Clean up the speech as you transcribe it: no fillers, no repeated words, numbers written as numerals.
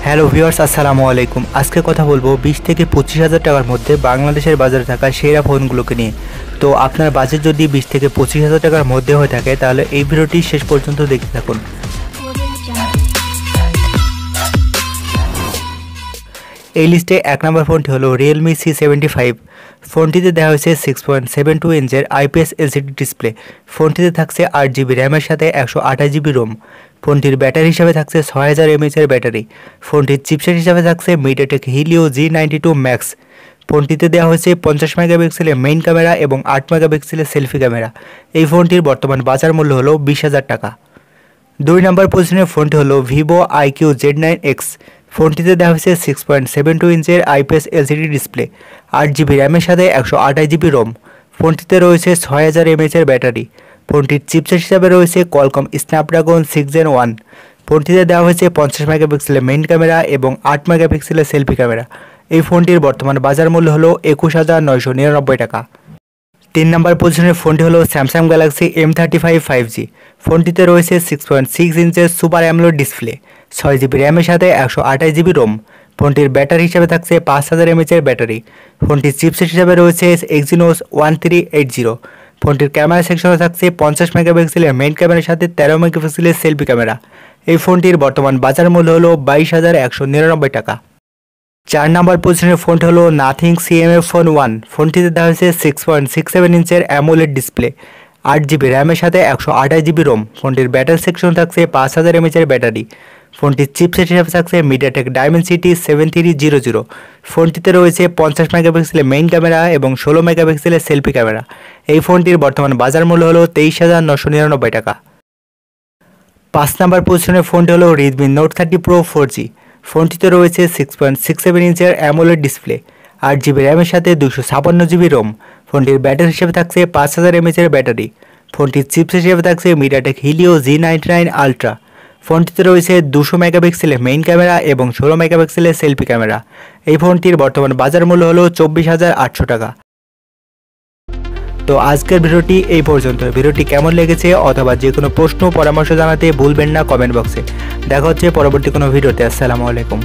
Hello viewers, আসসালামু আলাইকুম। আজকে কথা বলবো 20 থেকে 25,000 টাকার মধ্যে বাংলাদেশের বাজারে থাকা সেরা ফোনগুলোকে নিয়ে। তো আপনার বাজেট যদি 20 থেকে 25,000 টাকার মধ্যে হয়ে থাকে তাহলে এই ভিডিওটি শেষ পর্যন্ত দেখতে থাকুন। এই লিস্টে 1 নম্বর ফোনটি হলো Realme C75। ফোনটিতে দেওয়া হয়েছে 6.72 ইঞ্চের IPS LCD ডিসপ্লে। ফোনটিতে থাকছে 8GB র্যামের সাথে 128GB রোম। ফোনটির ব্যাটারি হিসাবে থাকছে 6000 mAh এর ব্যাটারি। ফোনটির চিপসেট হিসাবে থাকছে MediaTek Helio G92 Max। ফোনটিতে দেওয়া হয়েছে 50 মেগাপিক্সেলের মেইন ক্যামেরা এবং 8 মেগাপিক্সেলের সেলফি ক্যামেরা। এই ফোনটির বর্তমান বাজার মূল্য হলো 20,000 টাকা। 2 নম্বর পজিশনের ফোনটি হলো Vivo IQ Z9X। ফোনটিতে দেওয়া হয়েছে 6.72 ইঞ্চের IPS LCD ডিসপ্লে, 8GB র্যামের সাথে 128GB রোম। ফোনটিতে রয়েছে 6000 mAh এর ব্যাটারি। ফোনটির চিপসেট হিসাবে রয়েছে Qualcomm Snapdragon 6 Gen 1। ফোনটিতে দেওয়া হয়েছে 50 মেগাপিক্সেলের মেইন ক্যামেরা এবং 8 মেগাপিক্সেলের সেলফি ক্যামেরা। এই ফোনটির বর্তমান বাজার মূল্য হলো 21,999 টাকা। 3 নম্বর পজিশনের ফোনটি হলো Samsung Galaxy M35 5G। ফোনটিতে রয়েছে 6.6 ইঞ্চের সুপার অ্যামোলেড ডিসপ্লে, 6GB র্যামের সাথে 128GB রোম। ফোনটির ব্যাটারি হিসাবে থাকছে 5000 mAh এর ব্যাটারি। ফোনটির চিপসেট হিসাবে রয়েছে Exynos 1380। ফোনটির ক্যামেরা সেকশনে থাকছে 50 মেগাপিক্সেলের মেইন ক্যামেরার সাথে 13 মেগাপিক্সেলের সেলফি ক্যামেরা। এই ফোনটির বর্তমান বাজার মূল্য হলো 22,199 টাকা। 4 নম্বর পজিশনের ফোনটি হলো Nothing CMF Phone 1। ফোনটিতে দেওয়া হয়েছে 6.67 ইঞ্চের অ্যামোলেড ডিসপ্লে, 8GB র্যামের সাথে 128GB রোম। ফোনটির ব্যাটারি সেকশন থাকছে 5000 mAh এর ব্যাটারি। ফোনটির চিপসেট হিসাবে থাকছে MediaTek Dimensity 7300। ফোনটিতে রয়েছে 50 মেগাপিক্সেলের মেইন ক্যামেরা এবং 16 মেগাপিক্সেলের সেলফি ক্যামেরা। এই ফোনটির বর্তমান বাজার মূল্য হলো 23,999 টাকা। 5 নম্বর পজিশনের ফোনটি হলো Redmi Note 30 Pro 4G। ফোনটিতে রয়েছে 6.67 ইঞ্চের অ্যামোলেড ডিসপ্লে, 8GB র্যামের সাথে 256GB রোম। ফোনটির ব্যাটারি হিসেবে থাকছে 5000 mAh এর ব্যাটারি। ফোনটির চিপসেট হিসেবে থাকছে MediaTek Helio G99 Ultra। ফোনটিতে রয়েছে 200 মেগাপিক্সেলের মেইন ক্যামেরা এবং 16 মেগাপিক্সেলের সেলফি ক্যামেরা। এই ফোনটির বর্তমান বাজার মূল্য হলো 24,800 টাকা। তো আজকের ভিডিওটি এই পর্যন্ত। ভিডিওটি কেমন লেগেছে অথবা যে কোনো প্রশ্ন পরামর্শ জানাতে ভুলবেন না কমেন্ট বক্সে। দেখা হচ্ছে পরবর্তী কোনো ভিডিওতে। আসসালামু আলাইকুম।